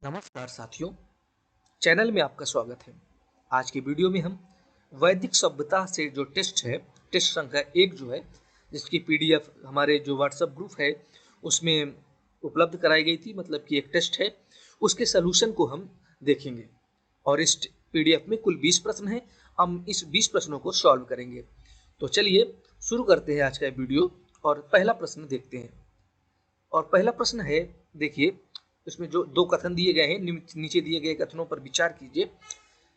नमस्कार साथियों, चैनल में आपका स्वागत है। आज की वीडियो में हम वैदिक सभ्यता से जो टेस्ट है, टेस्ट संख्या 1 जो है, जिसकी पीडीएफ हमारे जो व्हाट्सएप ग्रुप है उसमें उपलब्ध कराई गई थी, मतलब कि एक टेस्ट है, उसके सलूशन को हम देखेंगे। और इस पीडीएफ में कुल 20 प्रश्न हैं, हम इस 20 प्रश्नों को सॉल्व करेंगे। तो चलिए शुरू करते हैं आज का वीडियो और पहला प्रश्न देखते हैं। और पहला प्रश्न है, देखिए इसमें जो दो कथन दिए गए हैं, नीचे दिए गए कथनों पर विचार कीजिए।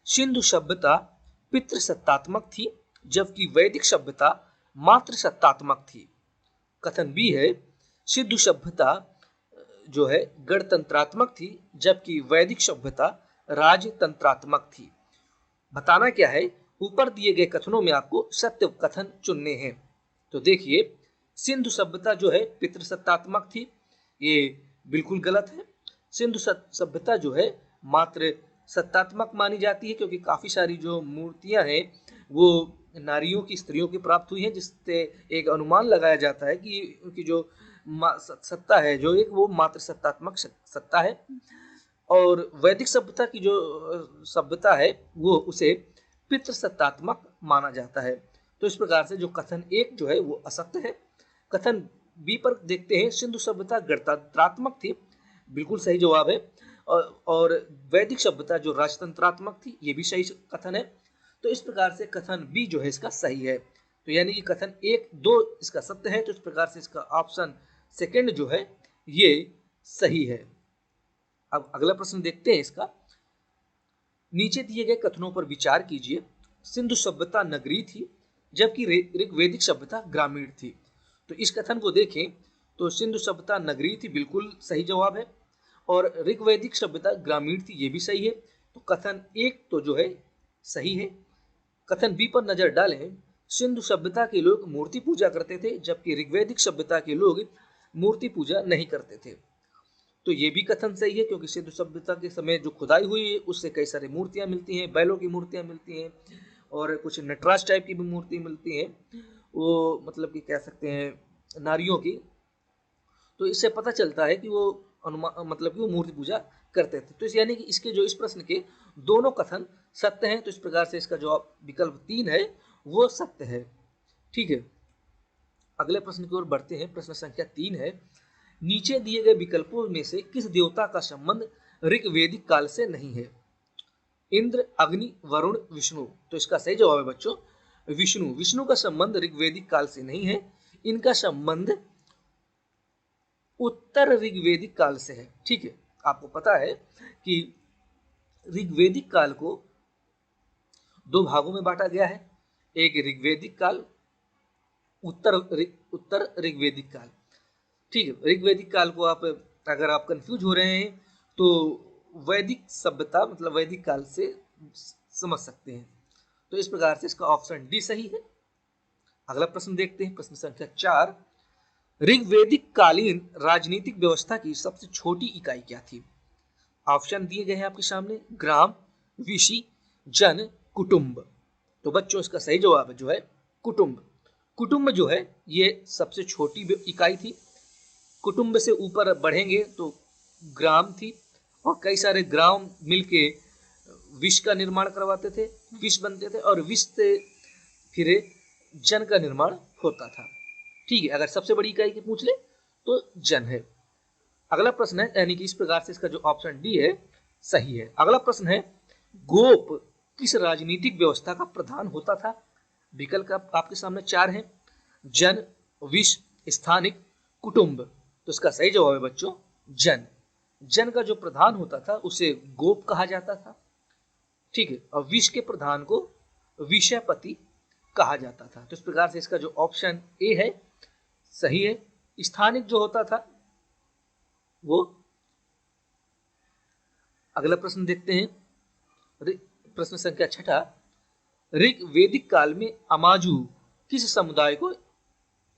सिंधु सभ्यता पितृसत्तात्मक थी जबकि वैदिक सभ्यता मातृ सत्तात्मक थी। कथन बी है, सिंधु सभ्यता जो है गणतंत्रात्मक थी जबकि वैदिक सभ्यता राजतंत्रात्मक थी। बताना क्या है, ऊपर दिए गए कथनों में आपको सत्य कथन चुनने हैं। तो देखिए, सिंधु सभ्यता जो है पितृसत्तात्मक थी, ये बिल्कुल गलत है। सिंधु सभ्यता जो है मात्र सत्तात्मक मानी जाती है, क्योंकि काफी सारी जो मूर्तियां हैं वो नारियों की, स्त्रियों की प्राप्त हुई हैं, जिससे एक अनुमान लगाया जाता है कि उनकी जो सत्ता है जो एक वो मात्र सत्तात्मक सत्ता है। और वैदिक सभ्यता की जो सभ्यता है वो उसे पितृसत्तात्मक माना जाता है। तो इस प्रकार से जो कथन 1 जो है वो असत्य है। कथन बी पर देखते हैं, सिंधु सभ्यता गणतंत्रात्मक थी, बिल्कुल सही जवाब है। और वैदिक सभ्यता जो राजतंत्रात्मक थी, ये भी सही कथन है। तो इस प्रकार से कथन बी जो है इसका सही है। तो यानी कि कथन 1, 2 इसका सत्य है। तो इस प्रकार से इसका ऑप्शन सेकंड जो है ये सही है। अब अगला प्रश्न देखते हैं इसका। नीचे दिए गए कथनों पर विचार कीजिए। सिंधु सभ्यता नगरीय थी जबकि ऋग्वैदिक सभ्यता ग्रामीण थी। तो इस कथन को देखें तो सिंधु सभ्यता नगरीय थी, बिल्कुल सही जवाब है। और ऋग्वैदिक सभ्यता ग्रामीण थी, ये भी सही है। तो कथन 1 तो जो है सही है। कथन बी पर नजर डालें। सिंधु सभ्यता के लोग मूर्ति पूजा करते थे जबकि ऋग्वैदिक सभ्यता के लोग मूर्ति पूजा नहीं करते थे। तो ये भी कथन सही है, क्योंकि सिंधु सभ्यता के समय जो खुदाई हुई है उससे कई सारी मूर्तियां मिलती हैं, बैलों की मूर्तियां मिलती हैं और कुछ नटराज टाइप की भी मूर्ति मिलती हैं, वो मतलब कि कह सकते हैं नारियों की। तो इससे पता चलता है कि वो मतलब कि वो मूर्ति पूजा करते थे। तो यानी कि इसके जो इस प्रश्न के दोनों कथन सत्य हैं। तो इस प्रकार से इसका जवाब विकल्प 3 है वो सत्य है। ठीक है, अगले प्रश्न की ओर बढ़ते हैं। प्रश्न संख्या 3 है, नीचे दिए गए विकल्पों में से किस देवता का संबंध ऋग्वैदिक काल से नहीं है? इंद्र, अग्नि, वरुण, विष्णु। तो इसका सही जवाब है बच्चों विष्णु। विष्णु का संबंध ऋग्वैदिक काल से नहीं है, इनका संबंध उत्तर ऋग्वैदिक काल से है। ठीक है, आपको पता है कि ऋग्वैदिक काल को 2 भागों में बांटा गया है, एक ऋग्वैदिक काल, उत्तर ऋग्वैदिक काल। ठीक है, ऋग्वैदिक काल को आप अगर आप कंफ्यूज हो रहे हैं तो वैदिक सभ्यता मतलब वैदिक काल से समझ सकते हैं। तो इस प्रकार से इसका ऑप्शन डी सही है। अगला प्रश्न देखते हैं। प्रश्न संख्या 4, ऋग्वैदिक कालीन राजनीतिक व्यवस्था की सबसे छोटी इकाई क्या थी? ऑप्शन दिए गए हैं आपके सामने, ग्राम, विषि, जन, कुटुंब। तो बच्चों इसका सही जवाब जो है कुटुंब। कुटुंब जो है ये सबसे छोटी इकाई थी। कुटुंब से ऊपर बढ़ेंगे तो ग्राम थी, और कई सारे ग्राम मिलके विष का निर्माण करवाते थे, विष बनते थे, और विष से फिर जन का निर्माण होता था। ठीक है, अगर सबसे बड़ी इकाई की पूछ ले तो जन है। अगला प्रश्न है, यानी कि इस प्रकार से इसका जो ऑप्शन डी है सही है। अगला प्रश्न है, गोप किस राजनीतिक व्यवस्था का प्रधान होता था? विकल्प आपके सामने 4 हैं, जन, विष, स्थानिक, कुटुंब। तो इसका सही जवाब है बच्चों जन। जन का जो प्रधान होता था उसे गोप कहा जाता था। ठीक है, और विष के प्रधान को विषयपति कहा जाता था। तो इस प्रकार से इसका जो ऑप्शन ए है सही है। स्थानिक जो होता था वो, अगला प्रश्न देखते हैं। प्रश्न संख्या 6, ऋग्वैदिक काल में अमाजू किस समुदाय को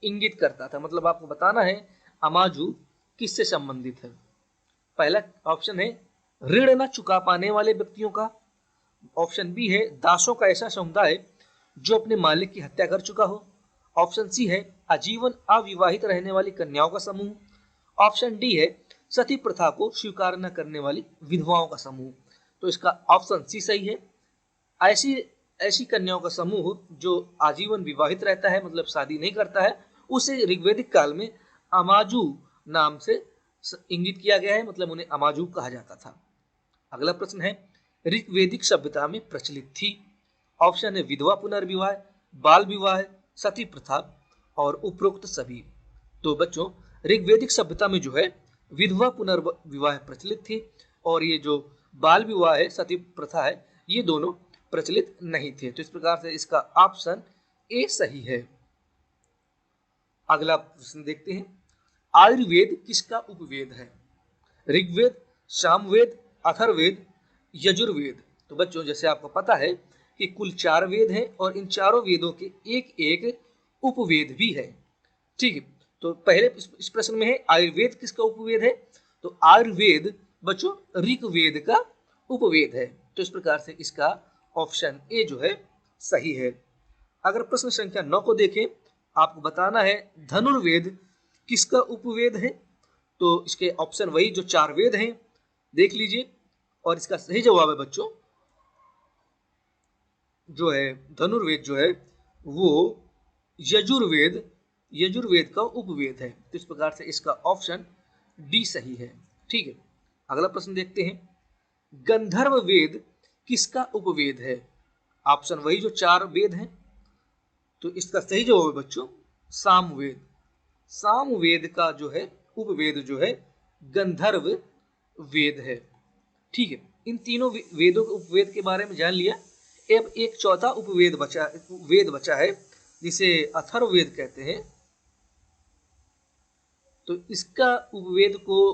इंगित करता था? मतलब आपको बताना है अमाजू किससे संबंधित है। पहला ऑप्शन है ऋण न चुका पाने वाले व्यक्तियों का। ऑप्शन बी है दासों का ऐसा समुदाय जो अपने मालिक की हत्या कर चुका हो। ऑप्शन सी है आजीवन अविवाहित रहने वाली कन्याओं का समूह। ऑप्शन डी है सती प्रथा को स्वीकार न करने वाली विधवाओं का समूह। तो इसका ऑप्शन सी सही है। ऐसी ऐसी कन्याओं का समूह जो आजीवन विवाहित रहता है, मतलब शादी नहीं करता है, उसे ऋग्वैदिक काल में अमाजू नाम से इंगित किया गया है, मतलब उन्हें अमाजू कहा जाता था। अगला प्रश्न है, ऋग्वैदिक सभ्यता में प्रचलित थी। ऑप्शन है विधवा पुनर्विवाह, बाल विवाह, सती प्रथा और उपरोक्त सभी। तो बच्चों, ऋग्वैदिक सभ्यता में जो है विधवा पुनर्विवाह प्रचलित थी, और ये जो बाल विवाह है, सती प्रथा है, ये दोनों प्रचलित नहीं थे। तो इस प्रकार से इसका ऑप्शन ए सही है। अगला प्रश्न देखते हैं, आयुर्वेद किसका उपवेद है? ऋग्वेद, सामवेद, अथर्ववेद, यजुर्वेद। तो बच्चों, जैसे आपको पता है कि कुल 4 वेद हैं और इन चारों वेदों के एक एक उपवेद भी है। ठीक है, तो पहले इस प्रश्न में है आयुर्वेद किसका उपवेद है? तो आयुर्वेद बच्चों ऋग्वेद का उपवेद है। तो इस प्रकार से इसका ऑप्शन ए जो है सही है। अगर प्रश्न संख्या 9 को देखें, आपको बताना है धनुर्वेद किसका उपवेद है? तो इसके ऑप्शन वही जो 4 वेद हैं, देख लीजिए, और इसका सही जवाब है बच्चों जो है धनुर्वेद जो है वो यजुर्वेद का उपवेद है। तो इस प्रकार से इसका ऑप्शन डी सही है। ठीक है, अगला प्रश्न देखते हैं, गंधर्व वेद किसका उपवेद है? ऑप्शन वही जो 4 वेद हैं, तो इसका सही जवाब है बच्चों सामवेद। सामवेद का जो है उपवेद जो है गंधर्व वेद है। ठीक है, इन तीनों वेदों के उपवेद के बारे में जान लिया। अब एक चौथा उपवेद बचा है जिसे अथर्ववेद कहते हैं। तो इसका उपवेद को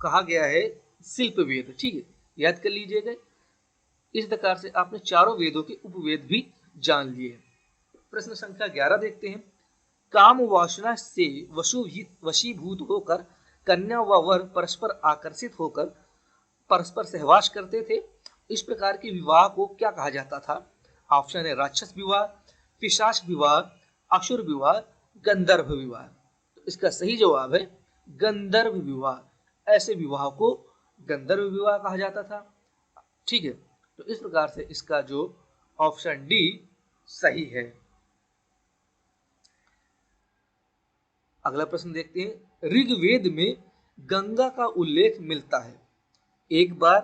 कहा गया है शिल्प वेद। ठीक है, याद कर लीजिएगा। इस प्रकार से आपने चारों वेदों के उपवेद भी जान लिए। प्रश्न संख्या 11 देखते हैं, काम वासना से वशीभूत होकर कन्या व वर परस्पर आकर्षित होकर परस्पर सहवास करते थे, इस प्रकार के विवाह को क्या कहा जाता था? ऑप्शन है राक्षस विवाह, पिशाच विवाह, असुर विवाह, गंधर्व विवाह। तो इसका सही जवाब है गंधर्व विवाह। ऐसे विवाह को गंधर्व विवाह कहा जाता था। ठीक है, तो इस प्रकार से इसका जो ऑप्शन डी सही है। अगला प्रश्न देखते हैं, ऋग्वेद में गंगा का उल्लेख मिलता है 1 बार,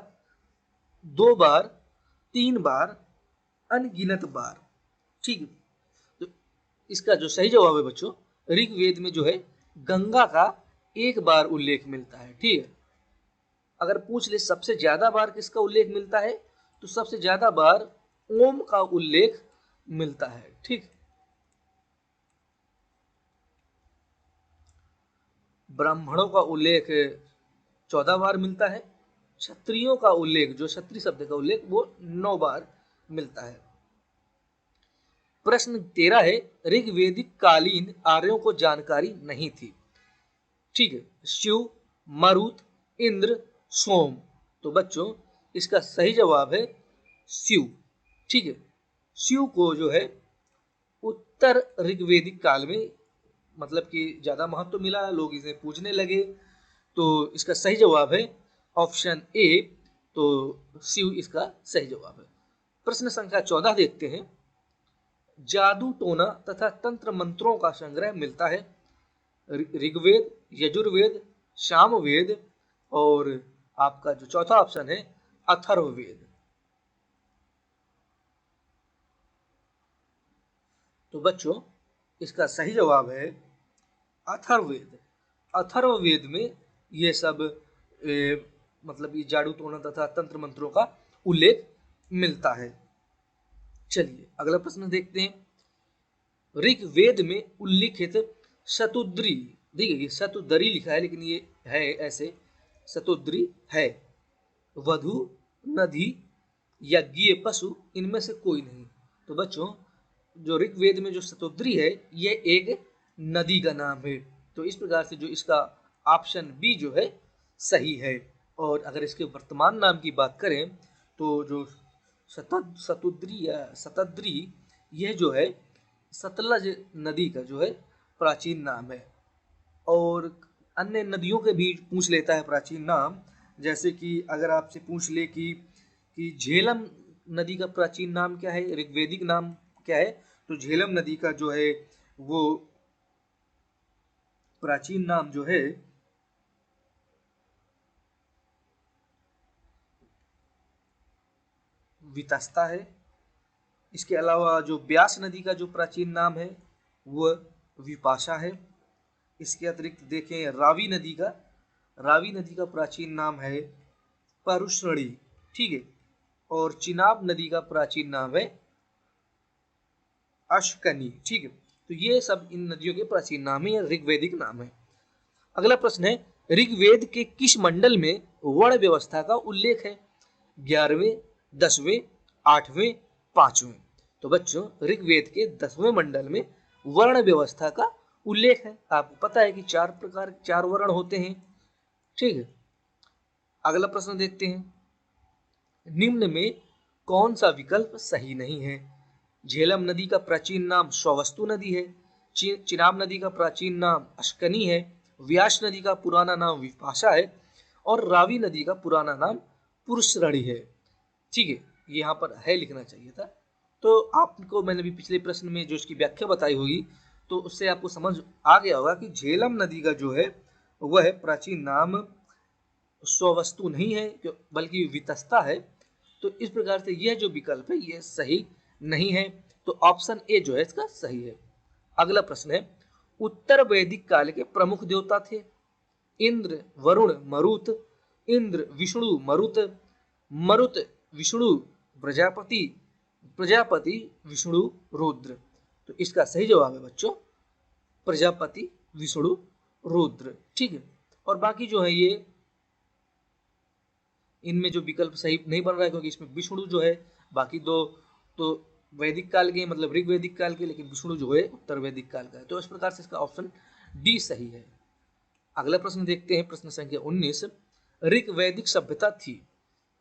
2 बार, 3 बार, अनगिनत बार। ठीक है, तो इसका जो सही जवाब है बच्चों, ऋग्वेद में जो है गंगा का 1 बार उल्लेख मिलता है। ठीक है, अगर पूछ ले सबसे ज्यादा बार किसका उल्लेख मिलता है, तो सबसे ज्यादा बार ओम का उल्लेख मिलता है। ठीक, ब्राह्मणों का उल्लेख 14 बार मिलता है। क्षत्रियों का उल्लेख, जो क्षत्रिय शब्द का उल्लेख, वो 9 बार मिलता है। प्रश्न 13 है, ऋग्वेदिक कालीन आर्यों को जानकारी नहीं थी। ठीक है, शिव, मरुत, इंद्र, सोम। तो बच्चों इसका सही जवाब है शिव। ठीक है, शिव को जो है उत्तर ऋग्वेदिक काल में मतलब कि ज्यादा महत्व मिला, लोग इसे पूजने लगे। तो इसका सही जवाब है ऑप्शन ए, तो शिव इसका सही जवाब है। प्रश्न संख्या 14 देखते हैं, जादू टोना तथा तंत्र मंत्रों का संग्रह मिलता है ऋग्वेद, यजुर्वेद, सामवेद और आपका जो चौथा ऑप्शन है अथर्ववेद। तो बच्चों इसका सही जवाब है अथर्ववेद। अथर्ववेद में ये सब मतलब ये जादू टोना तथा तंत्र मंत्रों का उल्लेख मिलता है। चलिए अगला प्रश्न देखते हैं, ऋग्वेद में उल्लिखित शतुद्री, देखिए ये शतुदरी लिखा है लेकिन ये है ऐसे शतुद्री है, वधु, नदी, यज्ञीय पशु, इनमें से कोई नहीं। तो बच्चों जो ऋग्वेद में जो शतुद्री है ये एक नदी का नाम है। तो इस प्रकार से जो इसका ऑप्शन बी जो है सही है। और अगर इसके वर्तमान नाम की बात करें तो जो शतुद्री या शतद्री यह जो है सतलज नदी का जो है प्राचीन नाम है। और अन्य नदियों के भी पूछ लेता है प्राचीन नाम। जैसे कि अगर आपसे पूछ ले कि झेलम नदी का प्राचीन नाम क्या है, ऋग्वेदिक नाम क्या है, तो झेलम नदी का जो है वो प्राचीन नाम जो है वितस्ता है। इसके अलावा जो ब्यास नदी का जो प्राचीन नाम है वह विपाशा है। इसके अतिरिक्त देखें रावी नदी का प्राचीन नाम है परुष्णी, ठीक है। और चिनाब नदी का प्राचीन नाम है अश्कनी, ठीक है। तो ये सब इन नदियों के प्राचीन नाम है या ऋग्वेदिक नाम है। अगला प्रश्न है, ऋग्वेद के किस मंडल में वर्ण व्यवस्था का उल्लेख है? 11वें, 10वें, 8वें, 5वें। तो बच्चों ऋग्वेद के 10वें मंडल में वर्ण व्यवस्था का उल्लेख है। आपको पता है कि 4 वर्ण होते हैं, ठीक है। अगला प्रश्न देखते हैं, निम्न में कौन सा विकल्प सही नहीं है? झेलम नदी का प्राचीन नाम स्ववस्तु नदी है, चिनाब नदी का प्राचीन नाम अश्कनी है, व्यास नदी का पुराना नाम विपाशा है और रावी नदी का पुराना नाम पुरुषरणी है, ठीक है। ये यहाँ पर है लिखना चाहिए था। तो आपको मैंने भी पिछले प्रश्न में जो इसकी व्याख्या बताई होगी तो उससे आपको समझ आ गया होगा कि झेलम नदी का जो है वह प्राचीन नाम स्ववस्तु नहीं है बल्कि वितस्ता है। तो इस प्रकार से यह जो विकल्प है यह सही नहीं है। तो ऑप्शन ए जो है इसका सही है। अगला प्रश्न है, उत्तर वैदिक काल के प्रमुख देवता थे? इंद्र, वरुण, मरुत, इंद्र, विष्णु, मरुत, मरुत, विष्णु, प्रजापति, प्रजापति, विष्णु, रुद्र। तो इसका सही जवाब है बच्चों प्रजापति, विष्णु, रुद्र, ठीक है। और बाकी जो है ये इनमें जो विकल्प सही नहीं बन रहा है क्योंकि इसमें विष्णु जो है, बाकी दो तो वैदिक काल के मतलब ऋग्वैदिक काल के, लेकिन विष्णु जो है उत्तर वैदिक काल का है। तो इस प्रकार से इसका ऑप्शन डी सही है। अगला प्रश्न देखते हैं, प्रश्न संख्या 19। ऋग्वैदिक सभ्यता थी,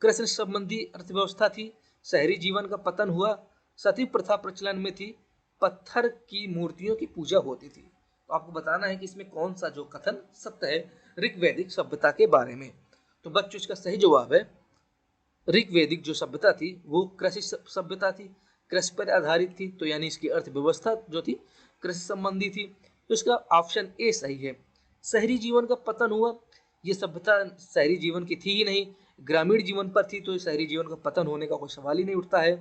कृषि संबंधी अर्थव्यवस्था थी, शहरी जीवन का पतन हुआ, सती प्रथा प्रचलन में थी, पत्थर की मूर्तियों की पूजा होती थी। तो आपको बताना है कि इसमें कौन सा जो कथन सत्य है ऋग्वैदिक सभ्यता के बारे में। तो बच्चों इसका सही जवाब है ऋग्वैदिक जो सभ्यता थी वो कृषि सभ्यता थी, कृषि पर आधारित थी। तो यानी इसकी अर्थव्यवस्था जो थी कृषि संबंधी थी। तो इसका ऑप्शन ए सही है। शहरी जीवन का पतन हुआ, ये सभ्यता शहरी जीवन की थी ही नहीं, ग्रामीण जीवन पर थी, तो शहरी जीवन का पतन होने का कोई सवाल ही नहीं उठता है।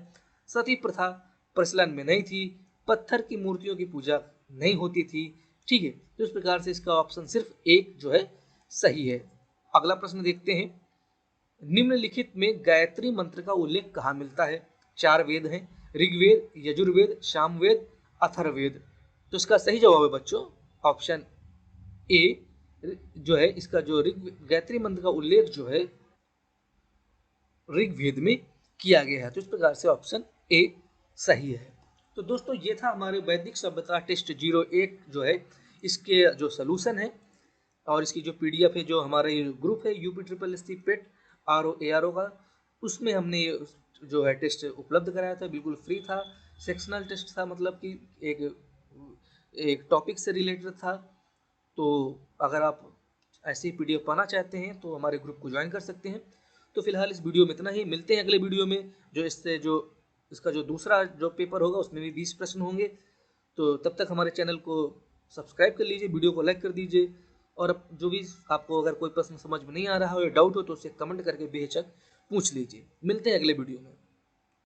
सती प्रथा प्रचलन में नहीं थी, पत्थर की मूर्तियों की पूजा नहीं होती थी, ठीक है। तो इस प्रकार से इसका ऑप्शन सिर्फ एक जो है सही है। अगला प्रश्न देखते हैं, निम्नलिखित में गायत्री मंत्र का उल्लेख कहाँ मिलता है? 4 वेद हैं, ऋग्वेद, यजुर्वेद, सामवेद, अथर्ववेद। तो इसका सही जवाब है बच्चों ऑप्शन ए जो है, इसका जो गायत्री मंत्र का उल्लेख जो है ऋग्वेद में किया गया है। तो इस प्रकार से ऑप्शन ए सही है। तो दोस्तों ये था हमारे वैदिक सभ्यता टेस्ट 01 जो है इसके जो सोल्यूशन है और इसकी जो पीडीएफ है जो हमारा ये ग्रुप है UP PET RO का, उसमें हमने जो है टेस्ट उपलब्ध कराया था, बिल्कुल फ्री था। सेक्शनल टेस्ट था, मतलब कि एक टॉपिक से रिलेटेड था। तो अगर आप ऐसी पीडीएफ पाना चाहते हैं तो हमारे ग्रुप को ज्वाइन कर सकते हैं। तो फिलहाल इस वीडियो में इतना ही, मिलते हैं अगले वीडियो में जो इसका जो दूसरा जो पेपर होगा उसमें भी 20 प्रश्न होंगे। तो तब तक हमारे चैनल को सब्सक्राइब कर लीजिए, वीडियो को लाइक कर दीजिए और जो भी आपको अगर कोई प्रश्न समझ में नहीं आ रहा हो या डाउट हो तो उसे कमेंट करके बेहिचक पूछ लीजिए। मिलते हैं अगले वीडियो में।